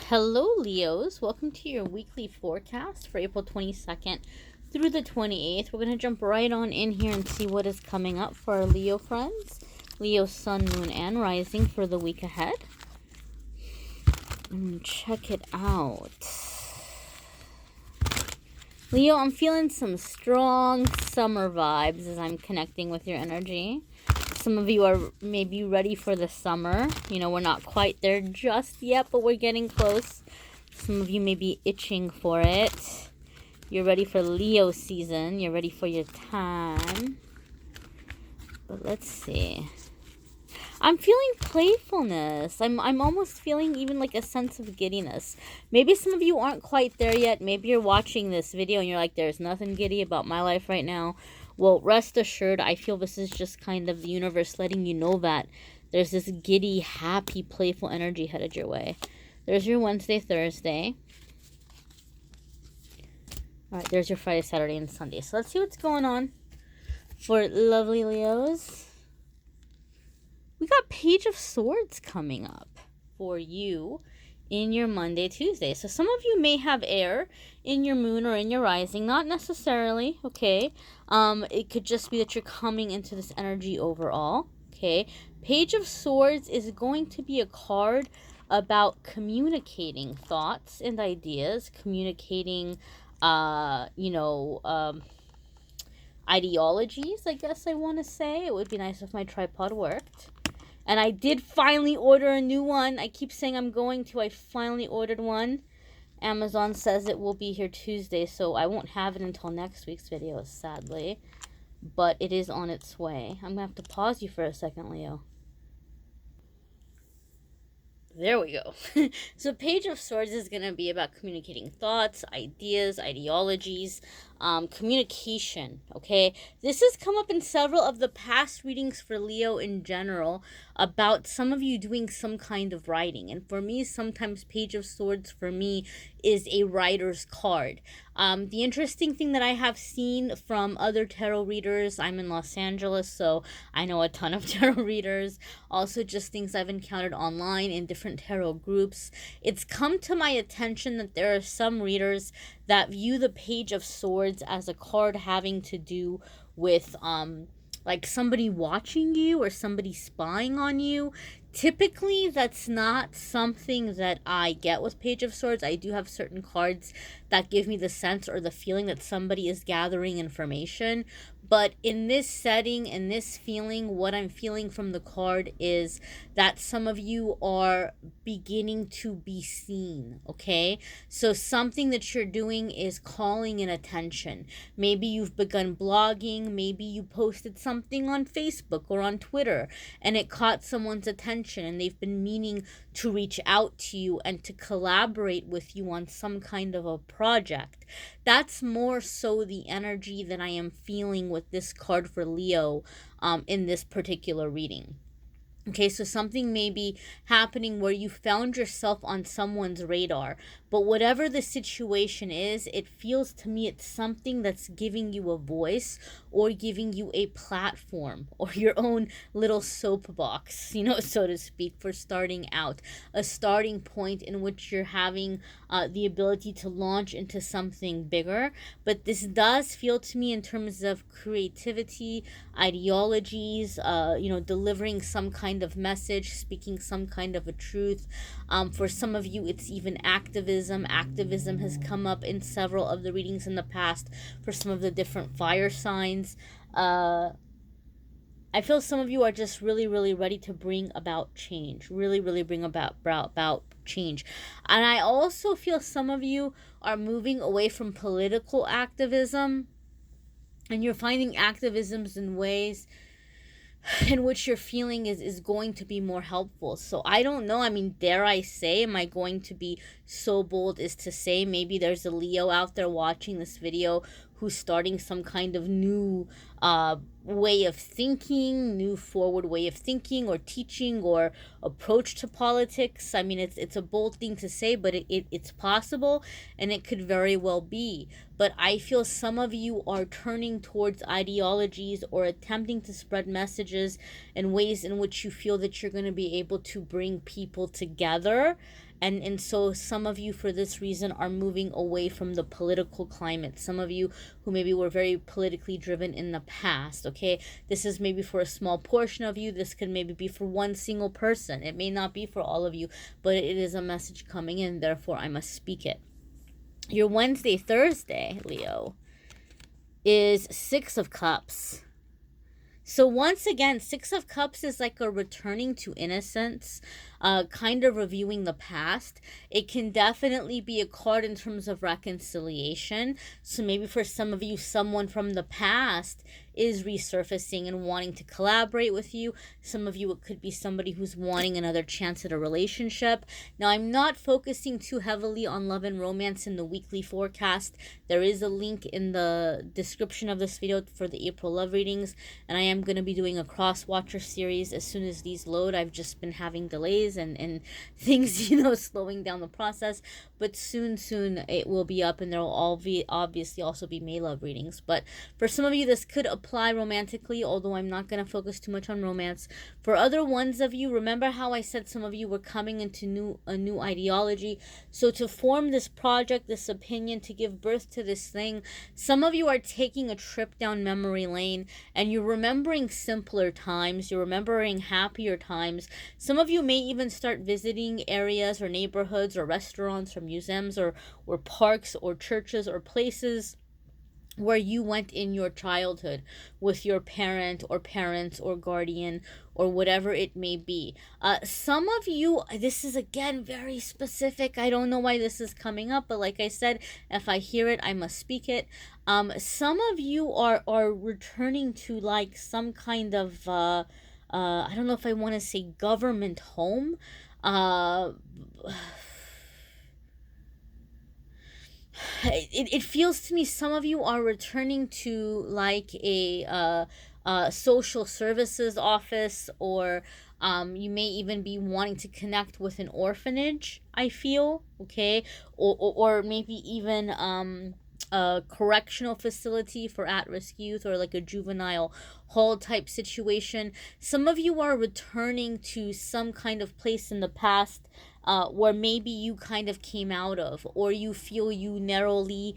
Hello, Leos. Welcome to your weekly forecast for April 22nd through the 28th. We're going to jump right on in here and see what is coming up for our Leo friends. Leo, Sun, Moon, and Rising for the week ahead. Check it out. Leo, I'm feeling some strong summer vibes as I'm connecting with your energy. Some of you are maybe ready for the summer. You know, we're not quite there just yet, but we're getting close. Some of you may be itching for it. You're ready for Leo season. You're ready for your time. But let's see. I'm feeling playfulness. I'm almost feeling even like a sense of giddiness. Maybe some of you aren't quite there yet. Maybe you're watching this video and you're like, there's nothing giddy about my life right now. Well, rest assured, I feel this is just kind of the universe letting you know that there's this giddy, happy, playful energy headed your way. There's your Wednesday, Thursday. All right, there's your Friday, Saturday, and Sunday. So let's see what's going on for lovely Leos. We got Page of Swords coming up for you in your Monday, Tuesday. So some of you may have air in your moon or in your rising. Not necessarily, okay? It could just be that you're coming into this energy overall, okay? Page of Swords is going to be a card about communicating thoughts and ideas, communicating, ideologies, I guess I want to say. It would be nice if my tripod worked. And I did finally order a new one. I keep saying I'm going to. I finally ordered one. Amazon says it will be here Tuesday, so I won't have it until next week's video, sadly. But it is on its way. I'm going to have to pause you for a second, Leo. There we go. So Page of Swords is going to be about communicating thoughts, ideas, ideologies, communication, okay? This has come up in several of the past readings for Leo in general about some of you doing some kind of writing. And for me, sometimes Page of Swords for me is a writer's card. The interesting thing that I have seen from other tarot readers, I'm in Los Angeles, so I know a ton of tarot readers, also just things I've encountered online in different tarot groups. It's come to my attention that there are some readers that view the Page of Swords as a card having to do with like somebody watching you or somebody spying on you. Typically, that's not something that I get with Page of Swords. I do have certain cards that give me the sense or the feeling that somebody is gathering information. But in this setting, in this feeling, what I'm feeling from the card is that some of you are beginning to be seen, okay? So something that you're doing is calling in attention. Maybe you've begun blogging, maybe you posted something on Facebook or on Twitter, and it caught someone's attention, and they've been meaning to reach out to you and to collaborate with you on some kind of a project. That's more so the energy that I am feeling with this card for Leo in this particular reading. Okay, so something may be happening where you found yourself on someone's radar, but whatever the situation is, it feels to me it's something that's giving you a voice or giving you a platform or your own little soapbox, so to speak, for starting out. A starting point in which you're having the ability to launch into something bigger. But this does feel to me in terms of creativity, ideologies, delivering some kind of message, speaking some kind of a truth. For some of you, it's even activism. Activism has come up in several of the readings in the past for some of the different fire signs. I feel some of you are just really, really ready to bring about change. Really, really bring about change. And I also feel some of you are moving away from political activism, and you're finding activisms in ways in which your feeling is going to be more helpful. So I don't know. I mean, dare I say, am I going to be so bold as to say maybe there's a Leo out there watching this video who's starting some kind of new way of thinking, new forward way of thinking or teaching or approach to politics. I mean, it's a bold thing to say, but it's possible, and it could very well be. But I feel some of you are turning towards ideologies or attempting to spread messages in ways in which you feel that you're going to be able to bring people together And so some of you for this reason are moving away from the political climate. Some of you who maybe were very politically driven in the past, okay? This is maybe for a small portion of you. This could maybe be for one single person. It may not be for all of you, but it is a message coming in, therefore I must speak it. Your Wednesday, Thursday, Leo, is Six of Cups. So once again, Six of Cups is like a returning to innocence, kind of reviewing the past. It can definitely be a card in terms of reconciliation. So maybe for some of you, someone from the past is resurfacing and wanting to collaborate with you. Some of you, it could be somebody who's wanting another chance at a relationship. Now, I'm not focusing too heavily on love and romance in the weekly forecast. There is a link in the description of this video for the April love readings, and I am going to be doing a cross-watcher series as soon as these load. I've just been having delays and things, slowing down the process, but soon it will be up, and there will all be obviously also be May love readings. But for some of you, this could apply romantically, although I'm not going to focus too much on romance. For other ones of you, remember how I said some of you were coming into a new ideology? So to form this project, this opinion, to give birth to this thing, some of you are taking a trip down memory lane, and you're remembering simpler times, you're remembering happier times. Some of you may even start visiting areas or neighborhoods or restaurants or museums or parks or churches or places where you went in your childhood with your parent or parents or guardian or whatever it may be. Some of you, this is again very specific. I don't know why this is coming up, but like I said, if I hear it, I must speak it. Some of you are returning to like some kind of, I don't know if I want to say government home. It feels to me some of you are returning to like a social services office, or you may even be wanting to connect with an orphanage, I feel, okay? Or maybe even a correctional facility for at-risk youth, or like a juvenile hall type situation. Some of you are returning to some kind of place in the past where maybe you kind of came out of, or you feel you narrowly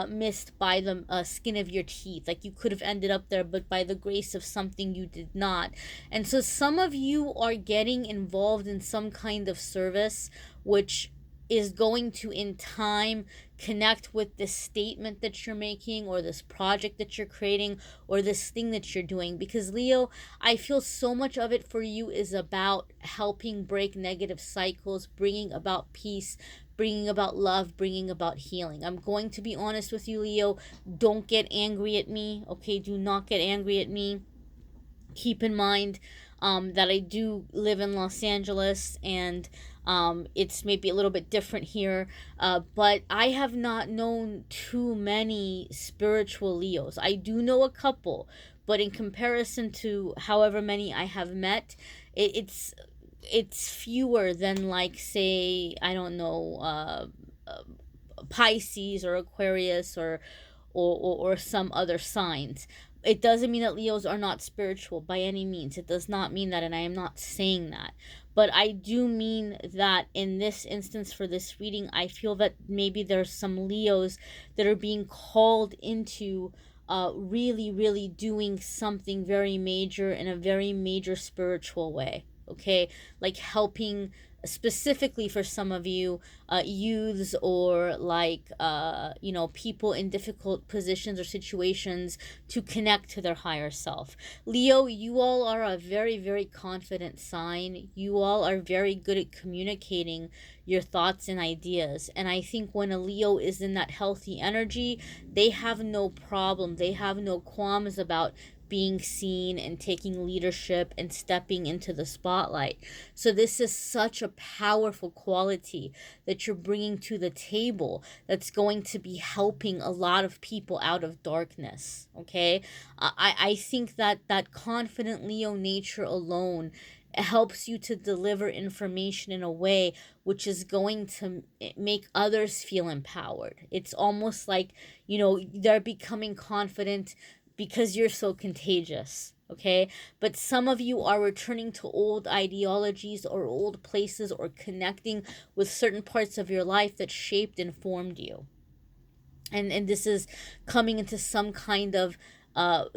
missed by the skin of your teeth. Like you could have ended up there, but by the grace of something you did not. And so some of you are getting involved in some kind of service, which is going to in time connect with this statement that you're making, or this project that you're creating, or this thing that you're doing. Because Leo, I feel so much of it for you is about helping break negative cycles, bringing about peace, bringing about love, bringing about healing. I'm going to be honest with you, Leo. Don't get angry at me, okay? Do not get angry at me. Keep in mind that I do live in Los Angeles, and it's maybe a little bit different here, but I have not known too many spiritual Leos. I do know a couple, but in comparison to however many I have met, it's fewer than, like, say, I don't know, Pisces or Aquarius or some other signs. It doesn't mean that Leos are not spiritual by any means. It does not mean that, and I am not saying that. But I do mean that in this instance for this reading, I feel that maybe there's some Leos that are being called into really, really doing something very major in a very major spiritual way. Okay, like helping specifically for some of you, youths, or like people in difficult positions or situations, to connect to their higher self. Leo, you all are a very, very confident sign. You all are very good at communicating your thoughts and ideas, and I think when a Leo is in that healthy energy, they have no problem, they have no qualms about being seen and taking leadership and stepping into the spotlight. So this is such a powerful quality that you're bringing to the table that's going to be helping a lot of people out of darkness, okay? I think that confident Leo nature alone helps you to deliver information in a way which is going to make others feel empowered. It's almost like, they're becoming confident because you're so contagious, okay? But some of you are returning to old ideologies or old places or connecting with certain parts of your life that shaped and formed you. And this is coming into some kind of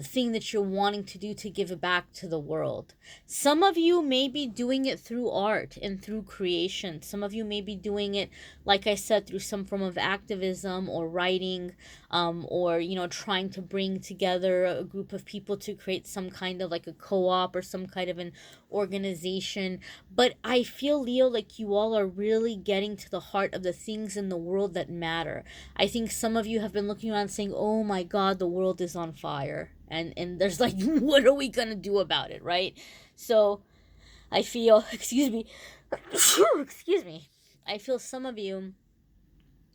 thing that you're wanting to do to give it back to the world. Some of you may be doing it through art and through creation. Some of you may be doing it, like I said, through some form of activism or writing, or trying to bring together a group of people to create some kind of like a co-op or some kind of an organization. But I feel, Leo, like you all are really getting to the heart of the things in the world that matter. I think some of you have been looking around saying, "Oh my God, the world is on fire," and there's like, what are we gonna do about it, right? So I feel, excuse me, excuse me. I feel some of you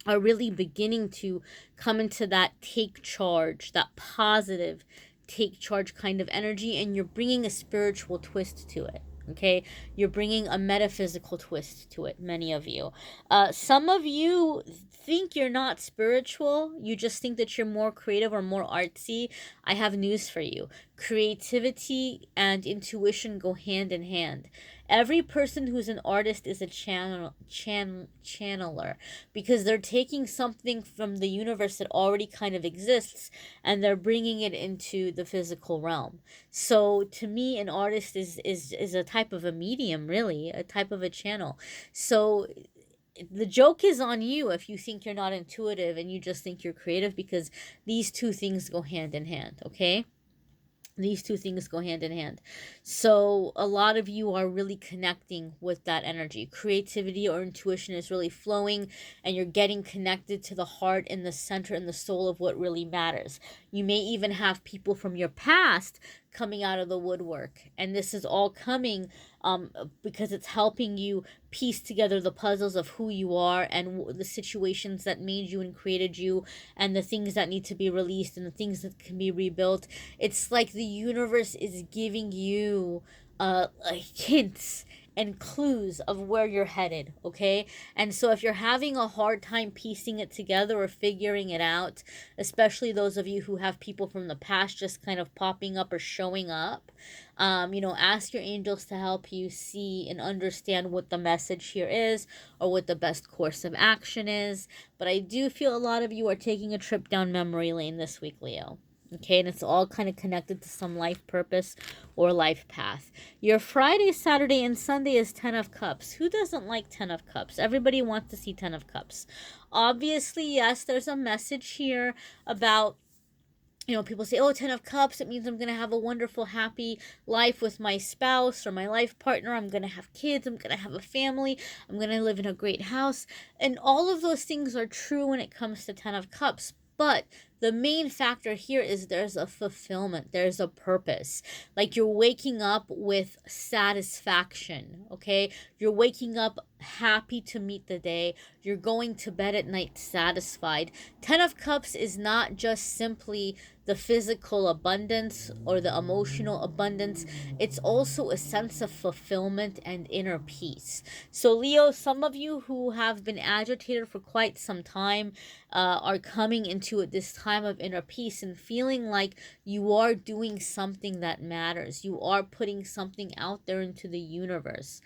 are really beginning to come into that take charge, that positive take charge kind of energy, and you're bringing a spiritual twist to it. Okay, you're bringing a metaphysical twist to it, many of you. Some of you think you're not spiritual, you just think that you're more creative or more artsy. I have news for you. Creativity and intuition go hand in hand. Every person who's an artist is a channeler, because they're taking something from the universe that already kind of exists and they're bringing it into the physical realm. So to me, an artist is a type of a medium, really, a type of a channel. So the joke is on you if you think you're not intuitive and you just think you're creative, because these two things go hand in hand, okay? These two things go hand in hand. So a lot of you are really connecting with that energy. Creativity or intuition is really flowing, and you're getting connected to the heart and the center and the soul of what really matters. You may even have people from your past coming out of the woodwork, and this is all coming because it's helping you piece together the puzzles of who you are and the situations that made you and created you, and the things that need to be released and the things that can be rebuilt. It's like the universe is giving you hints and clues of where you're headed, okay? And so if you're having a hard time piecing it together or figuring it out, especially those of you who have people from the past just kind of popping up or showing up, ask your angels to help you see and understand what the message here is or what the best course of action is. But I do feel a lot of you are taking a trip down memory lane this week, Leo. Okay, and it's all kind of connected to some life purpose or life path. Your Friday, Saturday, and Sunday is 10 of Cups. Who doesn't like 10 of Cups? Everybody wants to see 10 of Cups. Obviously, yes, there's a message here about, people say, oh, 10 of Cups, it means I'm going to have a wonderful, happy life with my spouse or my life partner. I'm going to have kids. I'm going to have a family. I'm going to live in a great house. And all of those things are true when it comes to 10 of Cups. But the main factor here is there's a fulfillment, there's a purpose. Like you're waking up with satisfaction, okay? You're waking up happy to meet the day. You're going to bed at night satisfied. 10 of Cups is not just simply the physical abundance or the emotional abundance. It's also a sense of fulfillment and inner peace. So Leo, some of you who have been agitated for quite some time are coming into it this time of inner peace and feeling like you are doing something that matters. You are putting something out there into the universe.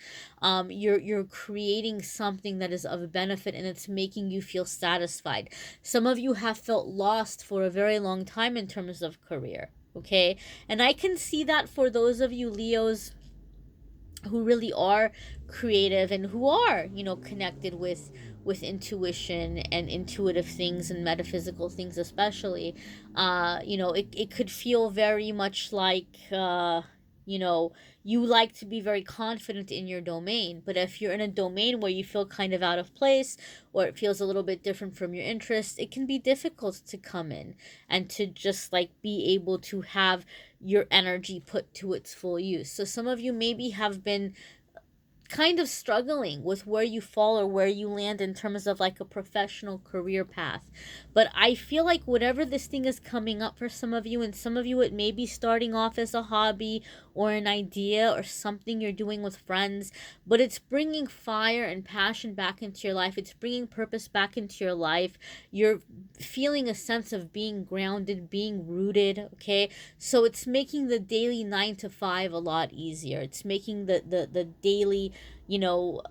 You're creating something that is of benefit, and it's making you feel satisfied. Some of you have felt lost for a very long time in terms of career, okay? And I can see that for those of you Leos who really are creative and who are, connected with intuition and intuitive things and metaphysical things, especially. It could feel very much like you like to be very confident in your domain. But if you're in a domain where you feel kind of out of place, or it feels a little bit different from your interests, it can be difficult to come in and to just like be able to have your energy put to its full use. So some of you maybe have been kind of struggling with where you fall or where you land in terms of like a professional career path. But I feel like whatever this thing is coming up for some of you, and some of you it may be starting off as a hobby or an idea or something you're doing with friends, but it's bringing fire and passion back into your life. It's bringing purpose back into your life. You're feeling a sense of being grounded, being rooted, okay? So it's making the daily 9 to 5 a lot easier. It's making the daily, you know,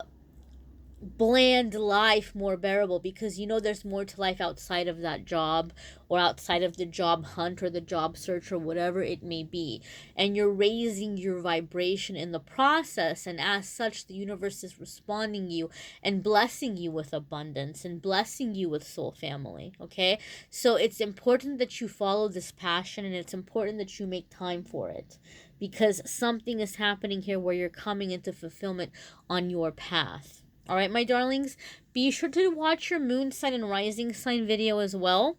bland life more bearable, because you know there's more to life outside of that job or outside of the job hunt or the job search or whatever it may be, and you're raising your vibration in the process, and as such the universe is responding you and blessing you with abundance and blessing you with soul family. Okay, so it's important that you follow this passion, and it's important that you make time for it, because something is happening here where you're coming into fulfillment on your path. All right, my darlings, be sure to watch your moon sign and rising sign video as well.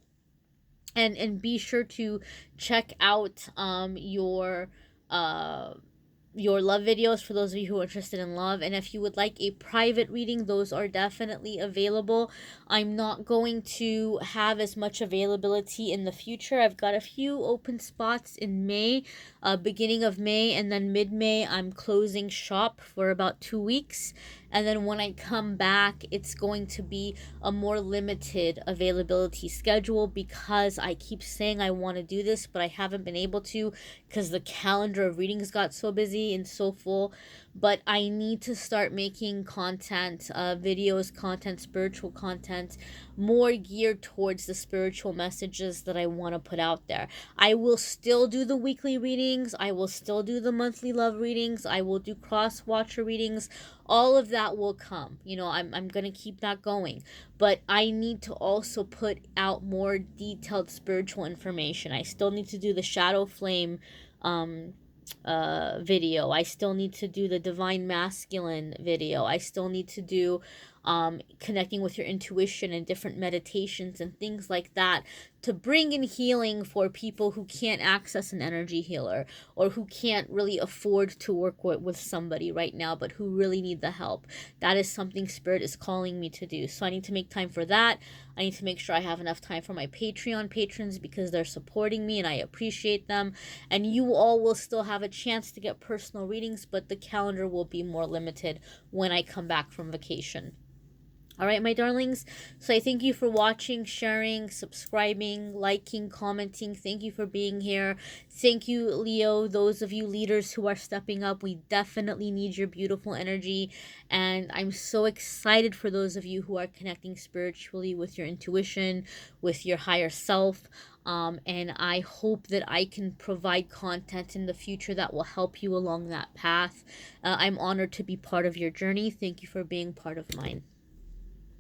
And be sure to check out your love videos for those of you who are interested in love. And if you would like a private reading, those are definitely available. I'm not going to have as much availability in the future. I've got a few open spots in May, beginning of May, and then mid-May I'm closing shop for about 2 weeks. And then when I come back, it's going to be a more limited availability schedule, because I keep saying I want to do this, but I haven't been able to because the calendar of readings got so busy and so full. But I need to start making content, videos, content, spiritual content, more geared towards the spiritual messages that I want to put out there. I will still do the weekly readings. I will still do the monthly love readings. I will do cross-watcher readings. All of that will come. You know, I'm going to keep that going. But I need to also put out more detailed spiritual information. I still need to do the shadow flame video. I still need to do the divine masculine video. I still need to do connecting with your intuition and different meditations and things like that, to bring in healing for people who can't access an energy healer, or who can't really afford to work with somebody right now, but who really need the help. That is something Spirit is calling me to do. So I need to make time for that. I need to make sure I have enough time for my Patreon patrons, because they're supporting me and I appreciate them. And you all will still have a chance to get personal readings, but the calendar will be more limited when I come back from vacation. All right, my darlings. So I thank you for watching, sharing, subscribing, liking, commenting. Thank you for being here. Thank you, Leo, those of you leaders who are stepping up. We definitely need your beautiful energy. And I'm so excited for those of you who are connecting spiritually with your intuition, with your higher self. And I hope that I can provide content in the future that will help you along that path. I'm honored to be part of your journey. Thank you for being part of mine.